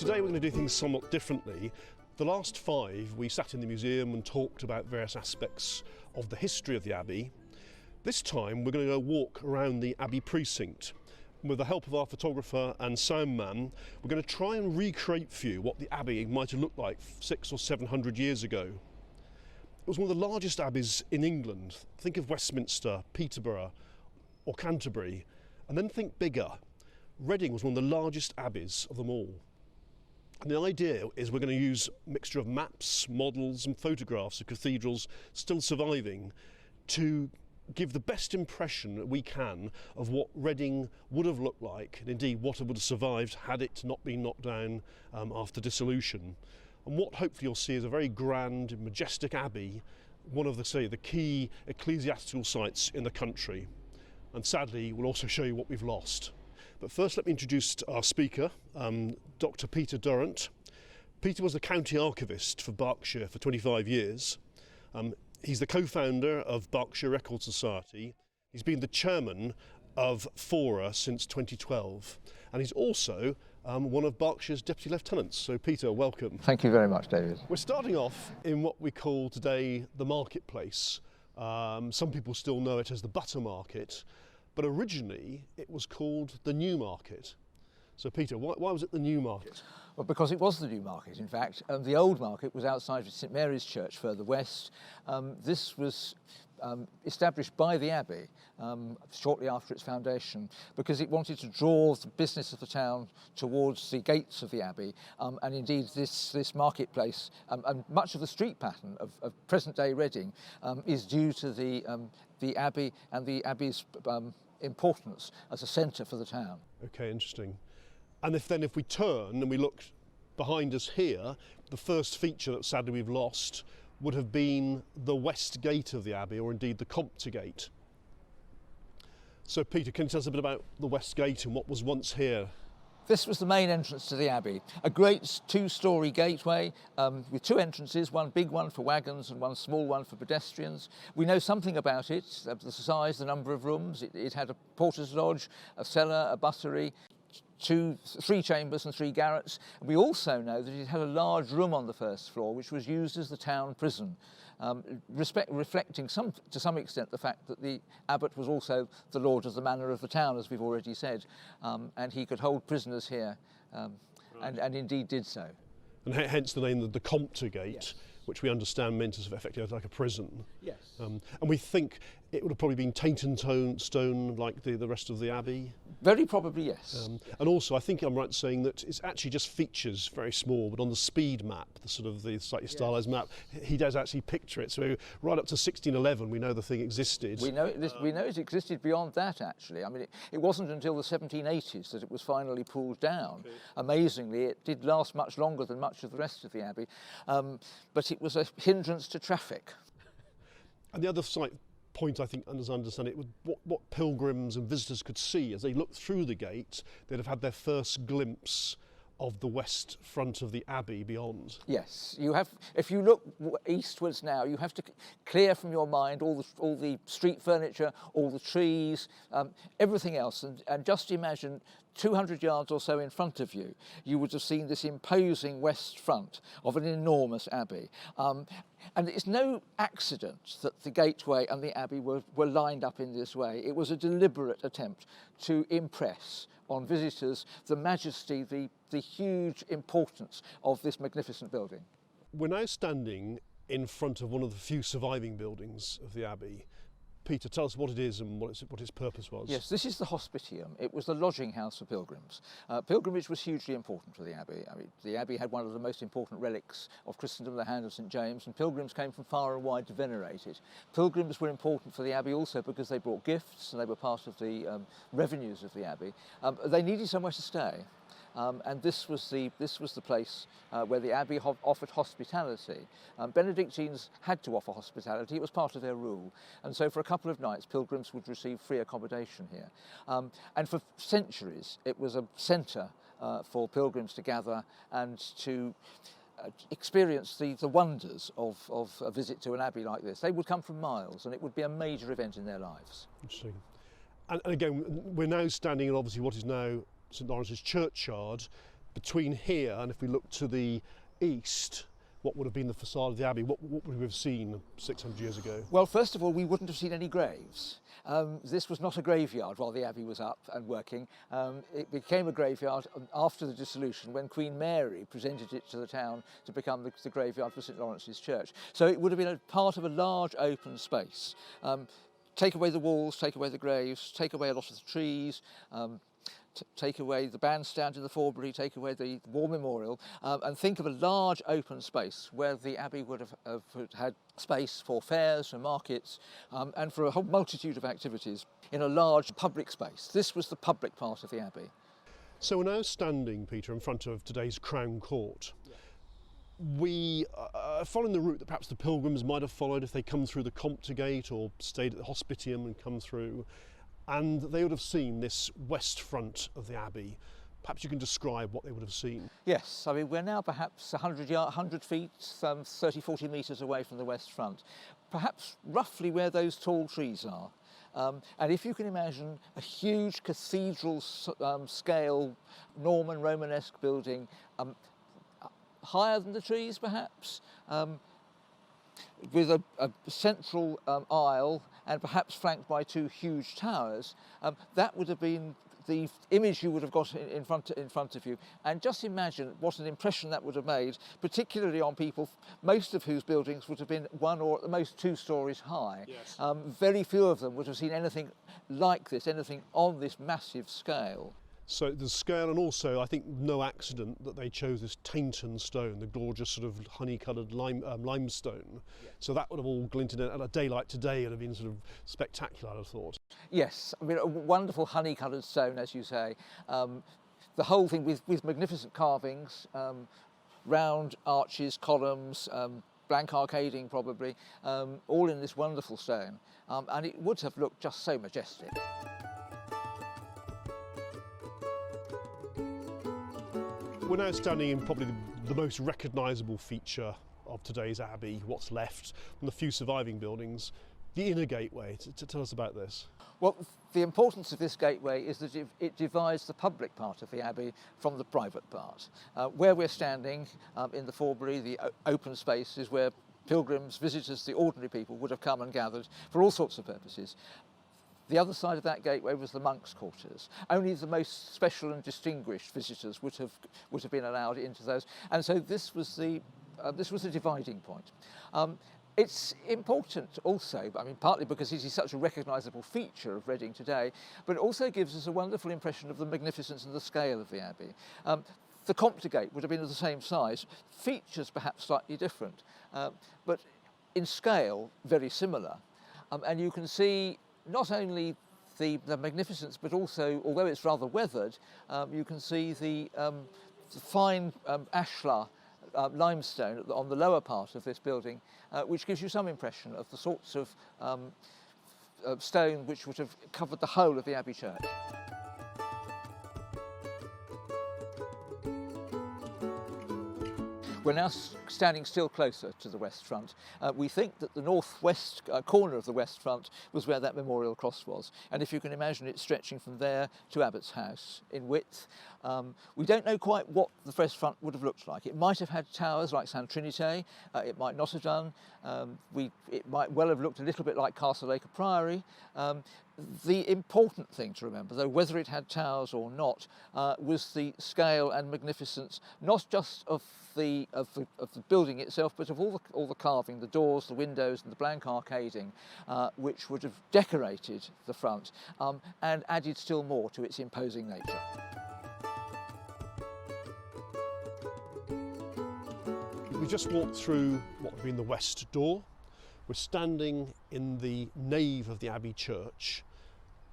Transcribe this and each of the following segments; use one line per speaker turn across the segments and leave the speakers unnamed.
Today we're going to do things somewhat differently. The last 5 we sat in the museum and talked about various aspects of the history of the Abbey. This time we're going to go walk around the Abbey precinct. With the help of our photographer and sound man, we're going to try and recreate for you what the Abbey might have looked like 600 or 700 years ago. It was one of the largest abbeys in England. Think of Westminster, Peterborough or Canterbury, and then think bigger. Reading was one of the largest abbeys of them all. And the idea is we're going to use a mixture of maps, models and photographs of cathedrals still surviving to give the best impression that we can of what Reading would have looked like, and indeed what it would have survived had it not been knocked down after dissolution. And what hopefully you'll see is a very grand, majestic abbey, one of the key ecclesiastical sites in the country. And sadly, we'll also show you what we've lost. But first let me introduce our speaker, Dr. Peter Durant. Peter was the county archivist for Berkshire for 25 years. He's the co-founder of Berkshire Record Society. He's been the chairman of Fora since 2012. And he's also one of Berkshire's deputy lieutenants. So Peter, welcome.
Thank you very much, David.
We're starting off in what we call today the marketplace. Some people still know it as the Butter Market. But originally it was called the New Market. So Peter, why was it the New Market?
Well, because it was the New Market, in fact. The old market was outside of St Mary's Church further west. This was established by the Abbey shortly after its foundation because it wanted to draw the business of the town towards the gates of the Abbey, and indeed this marketplace and much of the street pattern of present-day Reading is due to the Abbey and the Abbey's importance as a centre for the town.
Okay, interesting. And if we turn and we look behind us here, the first feature that sadly we've lost would have been the west gate of the Abbey, or indeed the Compter Gate. So Peter, can you tell us a bit about the west gate and what was once here?
This was the main entrance to the Abbey, a great 2-storey gateway with 2 entrances, one big one for wagons and one small one for pedestrians. We know something about it, the size, the number of rooms. It had a porter's lodge, a cellar, a buttery, 3 chambers and 3 garrets. We also know that it had a large room on the first floor which was used as the town prison, reflecting to some extent the fact that the Abbott was also the lord of the manor of the town, as we've already said, and he could hold prisoners here, and indeed did so. And
hence the name of the Compter Gate,
yes,
which we understand meant as effectively like a prison.
Yes.
And we think it would have probably been tainted stone like the rest of the Abbey.
Very probably, yes.
And also, I think I'm right in saying that it's actually just features very small, but on the speed map, the slightly stylised map, he does actually picture it. So right up to 1611, we know the thing existed.
We know it existed beyond that, actually. I mean, it wasn't until the 1780s that it was finally pulled down. Okay. Amazingly, it did last much longer than much of the rest of the Abbey, but it was a hindrance to traffic.
And the other slight point, I think, as I understand it, was what pilgrims and visitors could see as they looked through the gate. They'd have had their first glimpse of the west front of the Abbey beyond.
Yes, you have. If you look eastwards now, you have to clear from your mind all the street furniture, all the trees, everything else, and just imagine 200 yards or so in front of you, you would have seen this imposing west front of an enormous abbey. And it's no accident that the gateway and the abbey were lined up in this way. It was a deliberate attempt to impress on visitors the majesty, the huge importance of this magnificent building.
We're now standing in front of one of the few surviving buildings of the abbey. Peter, tell us what it is and what its purpose was.
Yes, this is the Hospitium. It was the lodging house for pilgrims. Pilgrimage was hugely important for the Abbey. I mean, the Abbey had one of the most important relics of Christendom, the hand of St James, and pilgrims came from far and wide to venerate it. Pilgrims were important for the Abbey also because they brought gifts and they were part of the revenues of the Abbey. They needed somewhere to stay. And this was the place where the Abbey offered hospitality. Benedictines had to offer hospitality, it was part of their rule. And so for a couple of nights, pilgrims would receive free accommodation here. And for centuries, it was a centre for pilgrims to gather and to experience the wonders of a visit to an abbey like this. They would come from miles, and it would be a major event in their lives.
Interesting. And again, we're now standing in obviously what is now St Lawrence's churchyard, between here and if we look to the east, what would have been the facade of the Abbey? What would we have seen 600 years ago?
Well, first of all, we wouldn't have seen any graves. This was not a graveyard while the Abbey was up and working. It became a graveyard after the dissolution when Queen Mary presented it to the town to become the graveyard for St Lawrence's Church. So it would have been a part of a large open space. Take away the walls, take away the graves, take away a lot of the trees, take away the bandstand in the Forbury, take away the war memorial, and think of a large open space where the Abbey would have had space for fairs and markets and for a whole multitude of activities in a large public space. This was the public part of the Abbey.
So we're now standing, Peter, in front of today's Crown Court. We are following the route that perhaps the pilgrims might have followed if they come through the Compter Gate or stayed at the Hospitium and come through. And they would have seen this west front of the Abbey. Perhaps you can describe what they would have seen.
Yes, I mean, we're now perhaps 100 feet, 30, 40 metres away from the west front, perhaps roughly where those tall trees are. And if you can imagine a huge cathedral scale Norman Romanesque building, higher than the trees perhaps, with a central aisle and perhaps flanked by two huge towers, that would have been the image you would have got in front of you. And just imagine what an impression that would have made, particularly on people, most of whose buildings would have been 1 or at the most 2 stories high.
Yes.
Very few of them would have seen anything like this, anything on this massive scale.
So the scale, and also I think no accident that they chose this Tainton stone, the gorgeous sort of honey-coloured limestone. Yes. So that would have all glinted at a day like today. It would have been sort of spectacular, I'd have thought.
Yes, I mean a wonderful honey-coloured stone, as you say. The whole thing with magnificent carvings, round arches, columns, blank arcading probably, all in this wonderful stone. And it would have looked just so majestic.
We're now standing in probably the most recognisable feature of today's Abbey, what's left from the few surviving buildings, the inner gateway. Tell us about this.
Well, the importance of this gateway is that it divides the public part of the Abbey from the private part. Where we're standing in the Forbury, the open space is where pilgrims, visitors, the ordinary people would have come and gathered for all sorts of purposes. The other side of that gateway was the monks' quarters. Only the most special and distinguished visitors would have been allowed into those, and so this was the dividing point. It's important also, I mean, partly because it is such a recognisable feature of Reading today, but it also gives us a wonderful impression of the magnificence and the scale of the Abbey. The Compter Gate would have been of the same size, features perhaps slightly different, but in scale very similar, and you can see not only the magnificence, but also, although it's rather weathered, you can see the fine ashlar limestone on the lower part of this building, which gives you some impression of the sorts of stone which would have covered the whole of the Abbey church. We're now standing still closer to the west front. We think that the northwest corner of the west front was where that memorial cross was. And if you can imagine it stretching from there to Abbott's house in width. We don't know quite what the west front would have looked like. It might have had towers like San Trinité, it might not have done. It might well have looked a little bit like Castle Priory. The important thing to remember, though, whether it had towers or not, was the scale and magnificence, not just of the building itself, but of all the carving, the doors, the windows, and the blank arcading, which would have decorated the front and added still more to its imposing nature.
We just walked through what would have been the west door. We're standing in the nave of the Abbey church.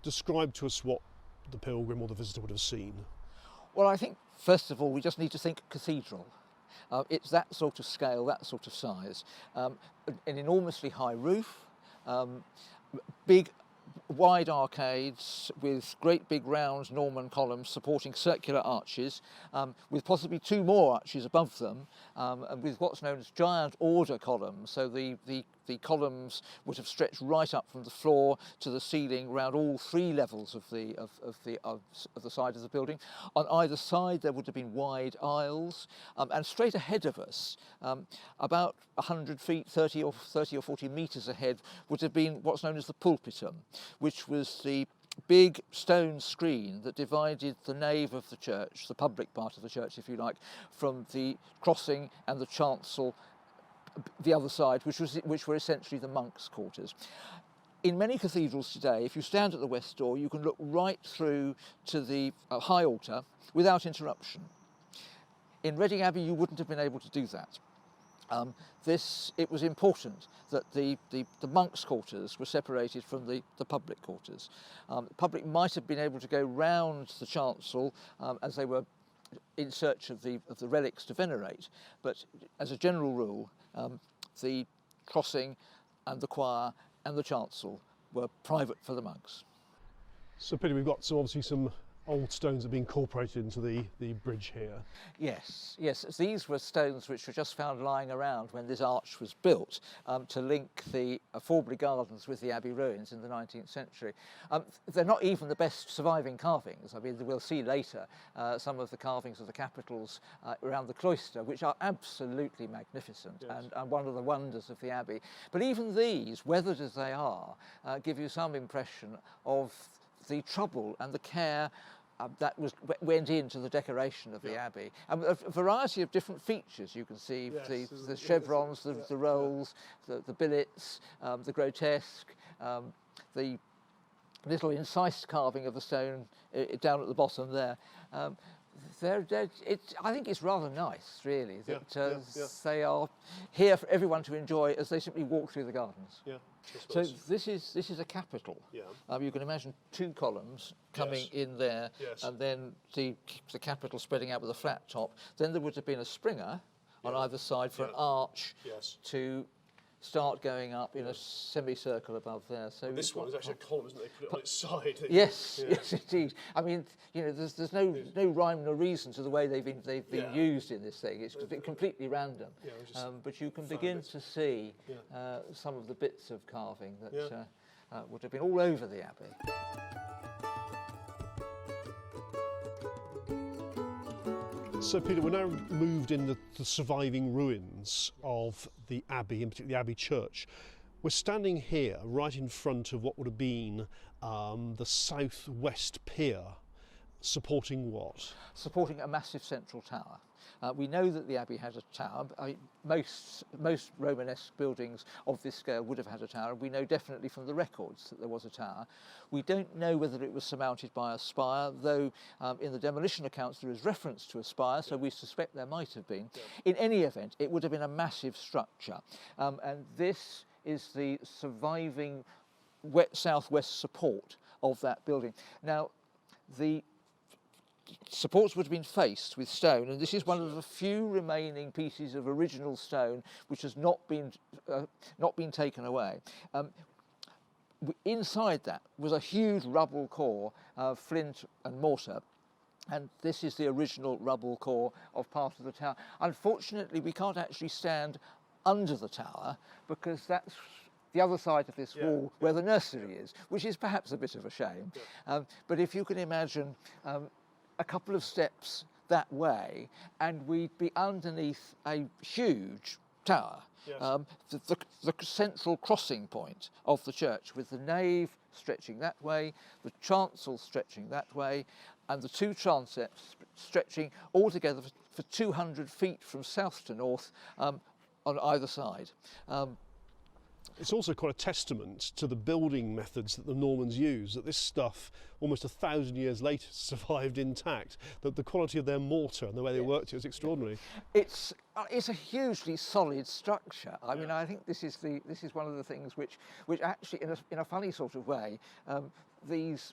Describe to us what the pilgrim or the visitor would have seen.
Well, I think, first of all, we just need to think cathedral. It's that sort of scale, that sort of size. An enormously high roof, big wide arcades with great big round Norman columns supporting circular arches, with possibly 2 more arches above them, and with what's known as giant order columns. So the the columns would have stretched right up from the floor to the ceiling around all three levels of the side of the building. On either side there would have been wide aisles, and straight ahead of us, about 100 feet, 30 or 40 metres ahead, would have been what's known as the Pulpitum, which was the big stone screen that divided the nave of the church, the public part of the church if you like, from the crossing and the chancel, the other side, which were essentially the monks' quarters. In many cathedrals today, if you stand at the west door, you can look right through to the high altar without interruption. In Reading Abbey, you wouldn't have been able to do that. It was important that the monks' quarters were separated from the public quarters. The public might have been able to go round the chancel as they were in search of the relics to venerate, but as a general rule, the crossing and the choir and the chancel were private for the monks.
So Peter, we've got obviously some old stones that have been incorporated into the bridge here.
Yes, these were stones which were just found lying around when this arch was built to link the Forbury Gardens with the Abbey ruins in the 19th century. They're not even the best surviving carvings. I mean, we'll see later some of the carvings of the capitals around the cloister, which are absolutely magnificent, yes, and one of the wonders of the Abbey. But even these, weathered as they are, give you some impression of the trouble and the care that went into the decoration of the Abbey. A variety of different features you can see, yes, the chevrons, the rolls, the billets, the grotesque, the little incised carving of the stone down at the bottom there. I think it's rather nice, really, that they are here for everyone to enjoy as they simply walk through the gardens.
Yeah.
So this is a capital.
Yeah.
You can imagine two columns coming in there, yes, and then the capital spreading out with a flat top. Then there would have been a springer on either side for an arch, yes, to start going up in a semicircle above there. So
this one is actually a column, isn't it? They put it on its side.
Yes, yes, indeed. I mean, there's no rhyme nor reason to the way they've been used in this thing. It's completely random. But you can begin to see some of the bits of carving that would have been all over the Abbey.
So Peter, we're now moved in the surviving ruins of the Abbey, in particular the Abbey Church. We're standing here right in front of what would have been the south-west pier, supporting what? Supporting
a massive central tower. We know that the Abbey had a tower. Most Romanesque buildings of this scale would have had a tower. We know definitely from the records that there was a tower. We don't know whether it was surmounted by a spire, though in the demolition accounts there is reference to a spire, so we suspect there might have been. In any event, it would have been a massive structure. And this is the surviving southwest support of that building. Now, the supports would have been faced with stone, and this is one of the few remaining pieces of original stone which has not been taken away. Inside that was a huge rubble core of flint and mortar, and this is the original rubble core of part of the tower. Unfortunately, we can't actually stand under the tower because that's the other side of this wall where the nursery is, which is perhaps a bit of a shame. But if you can imagine a couple of steps that way, and we'd be underneath a huge tower, the central crossing point of the church, with the nave stretching that way, the chancel stretching that way, and the two transepts stretching altogether for 200 feet from south to north on either side.
It's also quite a testament to the building methods that the Normans used, that this stuff, almost 1,000 years later, survived intact, that the quality of their mortar and the way they worked it was extraordinary.
It's a hugely solid structure. I mean, I think this is one of the things which actually, in a funny sort of way, these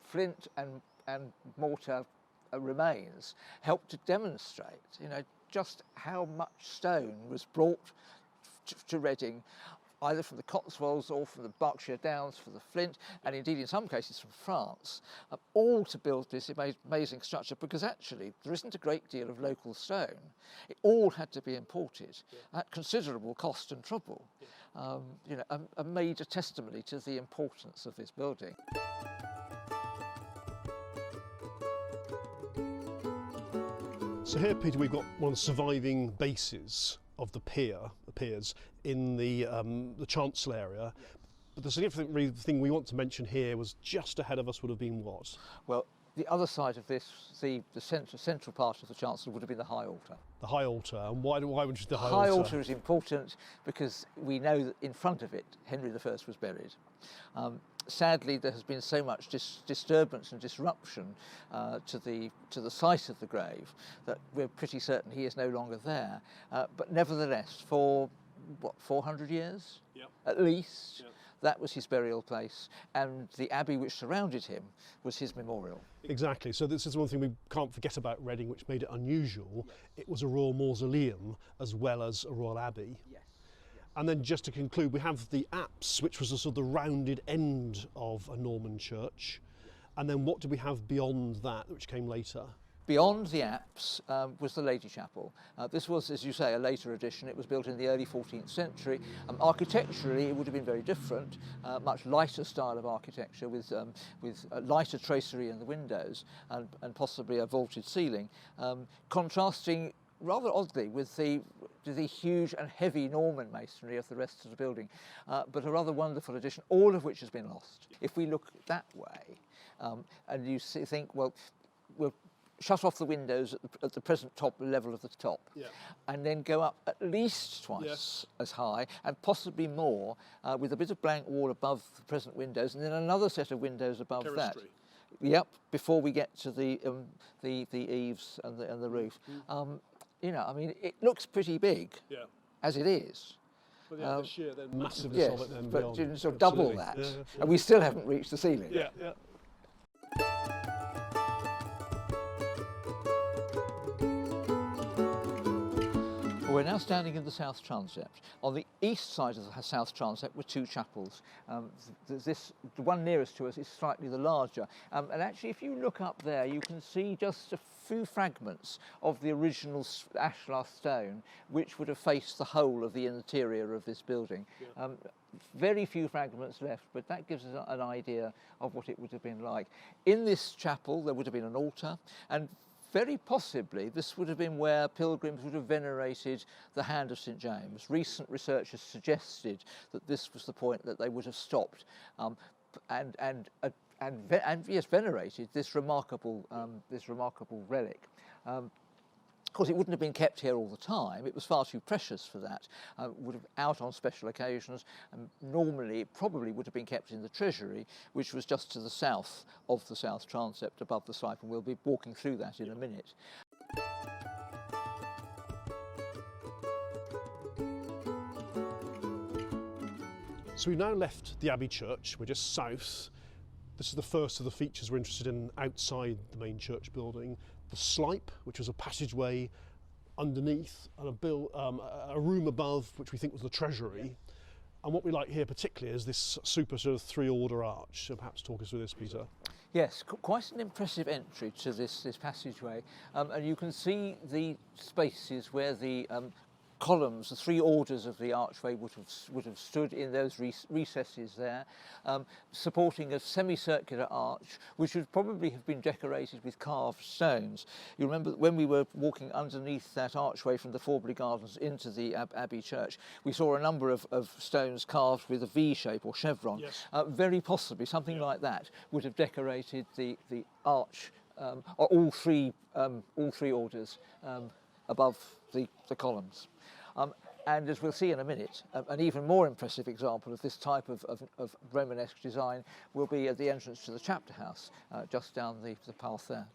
flint and mortar remains help to demonstrate, just how much stone was brought to Reading either from the Cotswolds or from the Berkshire Downs for the flint, and indeed in some cases from France, all to build this amazing structure, because actually there isn't a great deal of local stone. It all had to be imported at considerable cost and trouble. You know, a major testimony to the importance of this building.
So here, Peter, we've got one of the surviving bases of the piers in the chancel area. But the significant thing we want to mention here was just ahead of us would have been what?
Well, the other side of this, the central part of the chancel would have been the high altar.
The high altar, and why would you the high
altar?
altar?
The high altar is important because we know that in front of it Henry I was buried. Sadly, there has been so much disturbance and disruption to the site of the grave that we're pretty certain he is no longer there. But nevertheless, for what, 400 years at least, that was his burial place, and the abbey which surrounded him was his memorial.
Exactly, so this is one thing we can't forget about Reading, which made it unusual. It was a royal mausoleum as well as a royal abbey. And then just to conclude, we have the apse, which was a sort of the rounded end of a Norman church. And then what do we have beyond that, which came later?
Beyond the apse was the Lady Chapel. This was, as you say, a later addition. It was built in the early 14th century. Architecturally, it would have been very different, much lighter style of architecture with lighter tracery in the windows and possibly a vaulted ceiling, contrasting rather oddly with the huge and heavy Norman masonry of the rest of the building, but a rather wonderful addition, all of which has been lost. If we look that way, and you think, well, we'll shut off the windows at the present top level of the top, and then go up at least twice as high, and possibly more, with a bit of blank wall above the present windows, and then another set of windows above that. Yep, before we get to the eaves and the roof. You know, I mean, it looks pretty big, as it is.
But the sheer massiveness of it then
but
beyond.
Sort of double that, and we still haven't reached the ceiling. We're now standing in the south transept. On the east side of the south transept were two chapels. The one nearest to us is slightly the larger. And actually, if you look up there, you can see just a few fragments of the original ashlar stone, which would have faced the whole of the interior of this building. Very few fragments left, but that gives us an idea of what it would have been like. In this chapel, there would have been an altar, and very possibly this would have been where pilgrims would have venerated the hand of St James. Recent research has suggested that this was the point that they would have stopped and yes, venerated this remarkable relic. Of course, it wouldn't have been kept here all the time. It was far too precious for that. Would have out on special occasions, and normally it probably would have been kept in the treasury, which was just to the south of the south transept above the site, and we'll be walking through that in a minute.
So we've now left the Abbey Church. We're just south. This is the first of the features we're interested in outside the main church building. The slipe, which was a passageway underneath, and a room above, which we think was the treasury. And what we like here particularly is this super sort of three-order arch. So perhaps talk us through this, Peter.
Yes, quite an impressive entry to this passageway, and you can see the spaces where the columns, the three orders of the archway would have stood in those recesses there, supporting a semicircular arch, which would probably have been decorated with carved stones. You remember when we were walking underneath that archway from the Forbury Gardens into the Abbey Church, we saw a number of stones carved with a V shape or chevron. Very possibly something like that would have decorated the arch, or all three orders above the columns. And as we'll see in a minute, an even more impressive example of this type of Romanesque design will be at the entrance to the chapter house, just down the path there.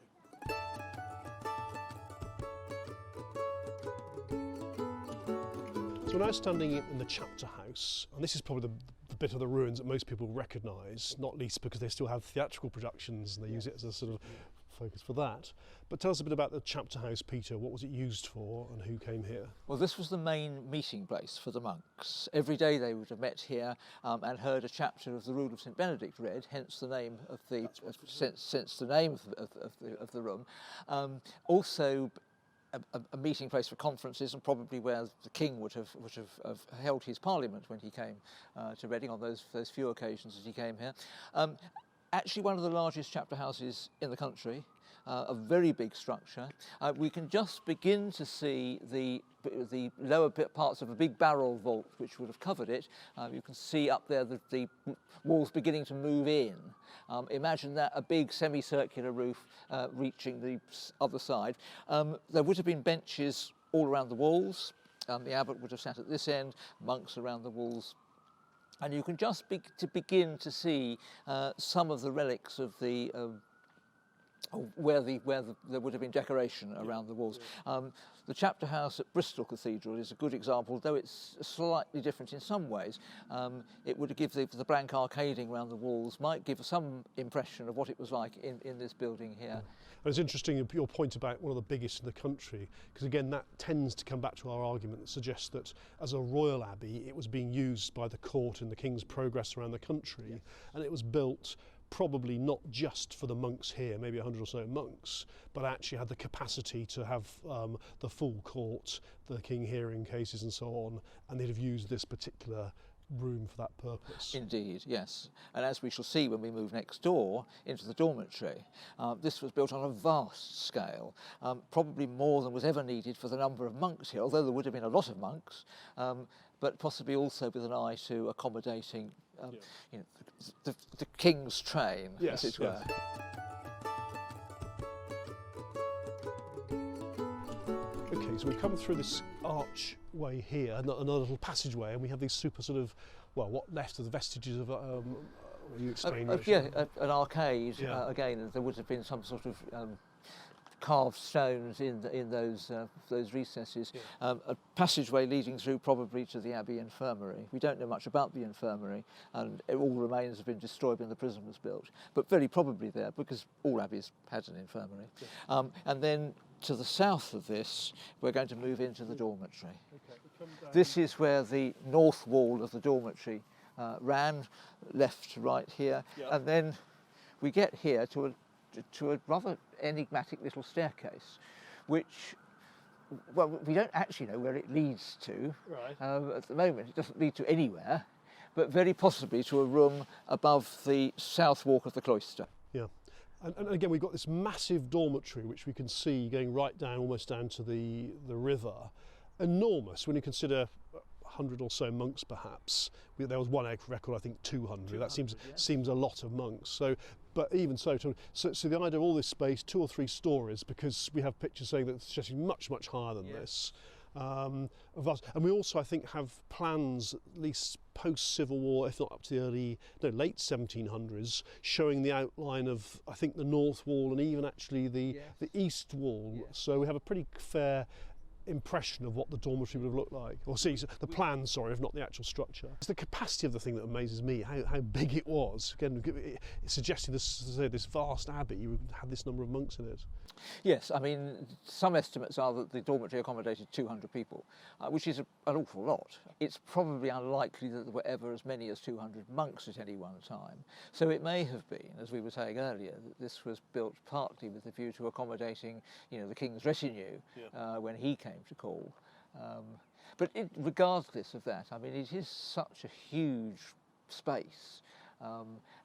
So we're now standing in the chapter house, and this is probably the bit of the ruins that most people recognise, not least because they still have theatrical productions and they use it as a sort of focus for that. But tell us a bit about the chapter house, Peter. What was it used for and who came here?
Well, this was the main meeting place for the monks. Every day they would have met here and heard a chapter of the Rule of St Benedict read, hence the name of the of the room. Also, a meeting place for conferences, and probably where the king would have held his parliament when he came to Reading on those few occasions as he came here. Actually, one of the largest chapter houses in the country. A very big structure. We can just begin to see the lower parts of a big barrel vault which would have covered it. You can see up there the walls beginning to move in. Imagine that, a big semicircular roof reaching the other side. There would have been benches all around the walls. The abbot would have sat at this end, monks around the walls. And you can just begin to see some of the relics of the where there would have been decoration around the walls. The chapter house at Bristol Cathedral is a good example, though it's slightly different in some ways. It would give the blank arcading around the walls, might give some impression of what it was like in this building here.
And it's interesting your point about one of the biggest in the country, because again that tends to come back to our argument that suggests that as a royal abbey it was being used by the court in the king's progress around the country, and it was built probably not just for the monks here, maybe 100 or so monks, but actually had the capacity to have the full court, the king hearing cases and so on, and they'd have used this particular room for that purpose.
Indeed, yes. And as we shall see when we move next door into the dormitory, this was built on a vast scale, probably more than was ever needed for the number of monks here, although there would have been a lot of monks, but possibly also with an eye to accommodating you know, the king's train,
yes,
as it were.
Yes. Okay, so we've come through this archway here, another little passageway, and we have these super sort of, well, what left of the vestiges of, you explain?
An arcade, again, there would have been some sort of carved stones in those recesses. A passageway leading through probably to the Abbey infirmary. We don't know much about the infirmary, and all remains have been destroyed when the prison was built, but very probably there, because all abbeys had an infirmary. And then to the south of this, we're going to move into the dormitory. This is where the north wall of the dormitory ran, left to right here, and then we get here to a rather enigmatic little staircase, which, well, we don't actually know where it leads to. Right. At the moment, it doesn't lead to anywhere, but very possibly to a room above the south walk of the cloister. Yeah.
And again, we've got this massive dormitory, which we can see going right down, almost down to the river. Enormous when you consider 100 or so monks, perhaps. There was one record, I think 200. That seems a lot of monks. So, but even so, so the idea of all this space, 2 or 3 stories, because we have pictures saying that it's just much higher than this. And we also, I think, have plans, at least post-Civil War, if not up to the late 1700s, showing the outline of, I think, the north wall and even actually the east wall. So we have a pretty fair impression of what the dormitory would have looked like, or the plan, sorry, if not the actual structure. It's the capacity of the thing that amazes me, how big it was. Again, it suggested this vast abbey, you had this number of monks in it.
Yes, I mean, some estimates are that the dormitory accommodated 200 people, which is an awful lot. It's probably unlikely that there were ever as many as 200 monks at any one time. So it may have been, as we were saying earlier, that this was built partly with the view to accommodating, the king's retinue when he came to call. But regardless of that, I mean, it is such a huge space.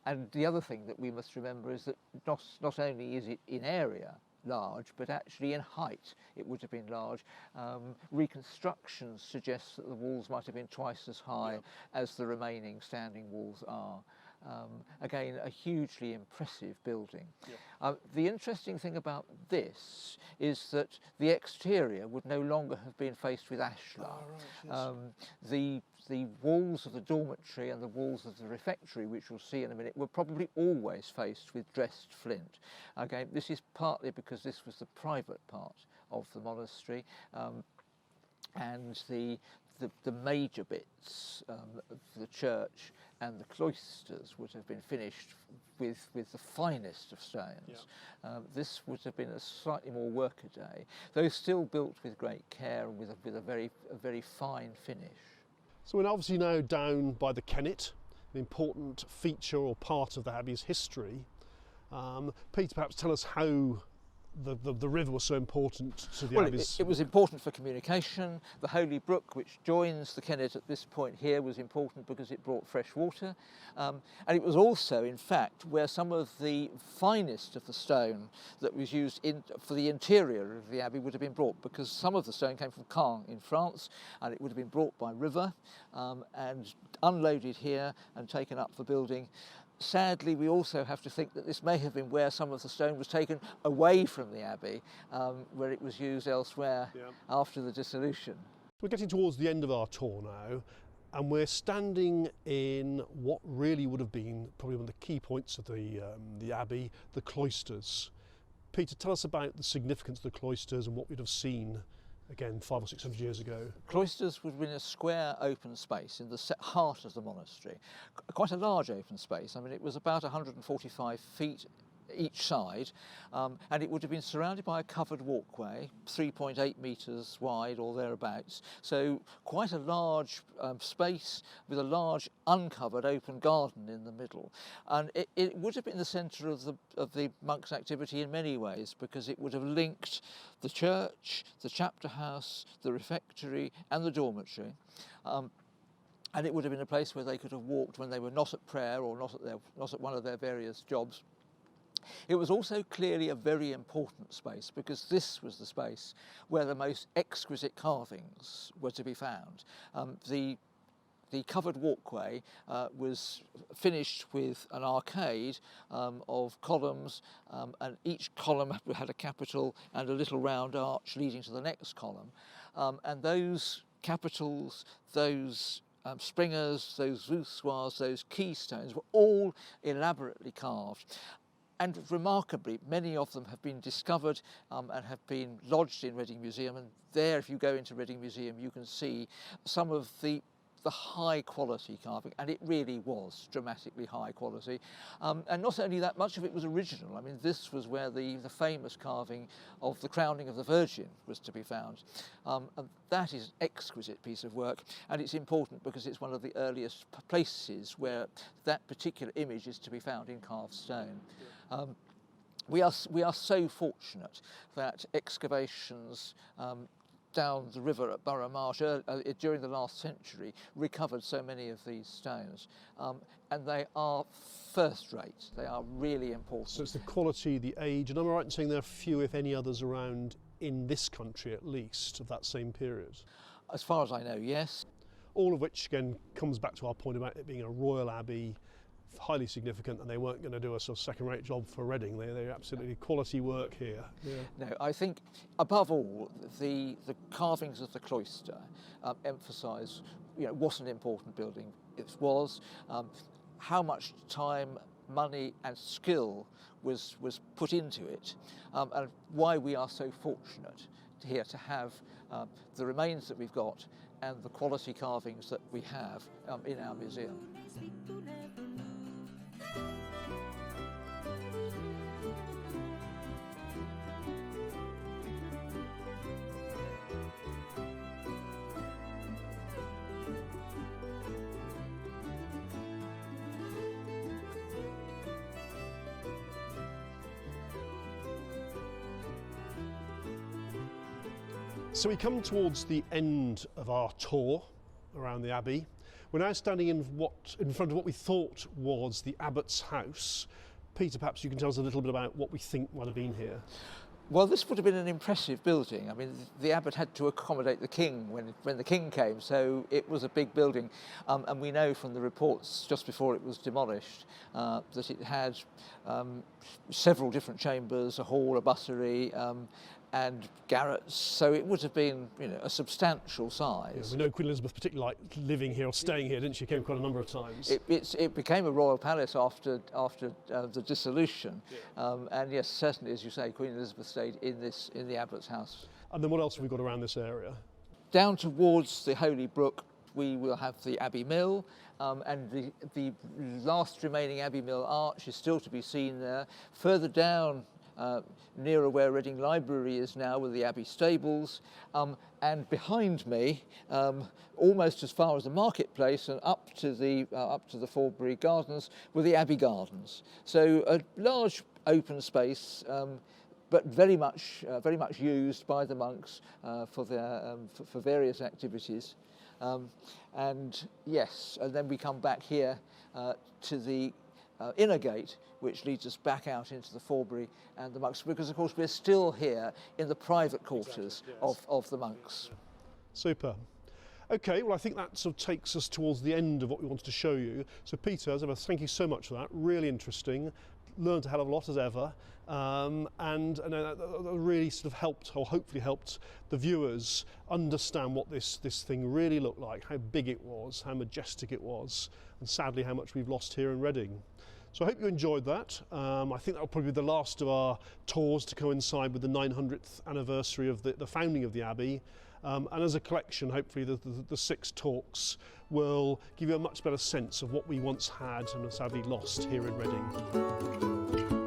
And the other thing that we must remember is that not only is it in area large, but actually in height it would have been large. Reconstruction suggests that the walls might have been twice as high as the remaining standing walls are. Again, a hugely impressive building. The interesting thing about this is that the exterior would no longer have been faced with ashlar. The walls of the dormitory and the walls of the refectory, which we'll see in a minute, were probably always faced with dressed flint. Again, this is partly because this was the private part of the monastery, and the major bits of the church and the cloisters would have been finished with the finest of stones.
Yeah.
This would have been a slightly more workaday, though still built with great care and with a very fine finish.
So we're obviously now down by the Kennet, an important feature or part of the Abbey's history. Peter, perhaps tell us how the river was so important to the Abbey's...
It was important for communication. The Holy Brook, which joins the Kennet at this point here, was important because it brought fresh water. And it was also, in fact, where some of the finest of the stone that was used for the interior of the Abbey would have been brought, because some of the stone came from Cllr in France, and it would have been brought by river and unloaded here and taken up for building. Sadly, we also have to think that this may have been where some of the stone was taken away from the Abbey, where it was used elsewhere after the dissolution.
We're getting towards the end of our tour now, and we're standing in what really would have been probably one of the key points of the Abbey, the cloisters. Peter, tell us about the significance of the cloisters and what we'd have seen again 500 or 600 years ago.
Cloisters would have been a square open space in the heart of the monastery. Quite a large open space. I mean, it was about 145 feet each side, and it would have been surrounded by a covered walkway, 3.8 metres wide or thereabouts. So quite a large space with a large uncovered open garden in the middle. And it would have been the centre of the monks' activity in many ways, because it would have linked the church, the chapter house, the refectory and the dormitory. And it would have been a place where they could have walked when they were not at prayer or not at one of their various jobs. It was also clearly a very important space, because this was the space where the most exquisite carvings were to be found. The covered walkway was finished with an arcade of columns, and each column had a capital and a little round arch leading to the next column. And those capitals, those springers, those voussoirs, those keystones were all elaborately carved. And remarkably, many of them have been discovered and have been lodged in Reading Museum. And there, if you go into Reading Museum, you can see some of the high quality carving, and it really was dramatically high quality. And not only that, much of it was original. I mean, this was where the famous carving of the crowning of the Virgin was to be found. And that is an exquisite piece of work, and it's important because it's one of the earliest places where that particular image is to be found in carved stone. We are so fortunate that excavations down the river at Borough Marsh during the last century recovered so many of these stones, and they are first rate. They are really important.
So it's the quality, the age, and am I right in saying there are few, if any, others around in this country at least of that same period?
As far as I know, yes.
All of which again comes back to our point about it being a royal abbey, highly significant, and they weren't going to do a sort of second-rate job for Reading. They're absolutely quality work here. Yeah.
No, I think above all the carvings of the cloister emphasise, what an important building it was, how much time, money and skill was put into it, and why we are so fortunate here to have the remains that we've got and the quality carvings that we have in our museum.
So we come towards the end of our tour around the Abbey. We're now standing in front of what we thought was the Abbott's house. Peter, perhaps you can tell us a little bit about what we think might have been here.
Well, this would have been an impressive building. I mean, the Abbot had to accommodate the king when the king came, so it was a big building. And we know from the reports just before it was demolished that it had several different chambers, a hall, a buttery, and garrets, so it would have been, a substantial size.
Yeah, we know Queen Elizabeth particularly liked living here or staying here, didn't she? Came quite a number of times.
It became a royal palace after the dissolution, and yes, certainly, as you say, Queen Elizabeth stayed in the Abbott's house.
And then what else have we got around this area?
Down towards the Holy Brook, we will have the Abbey Mill, and the last remaining Abbey Mill arch is still to be seen there. Further down, nearer where Reading Library is now, with the Abbey stables, and behind me, almost as far as the marketplace and up to the Forbury Gardens, were the Abbey Gardens. So a large open space, but very much used by the monks for various activities. And yes, and then we come back here to the inner gate, which leads us back out into the Forbury and the monks, because of course we're still here in the private quarters of the monks.
Super. Okay, well I think that sort of takes us towards the end of what we wanted to show you. So Peter, as ever, thank you so much for that. Really interesting. Learned a hell of a lot as ever, and that really sort of helped, or hopefully helped, the viewers understand what this thing really looked like, how big it was, how majestic it was, and sadly how much we've lost here in Reading. So I hope you enjoyed that. I think that will probably be the last of our tours to coincide with the 900th anniversary of the founding of the Abbey. And as a collection, hopefully the 6 talks will give you a much better sense of what we once had and sadly lost here in Reading.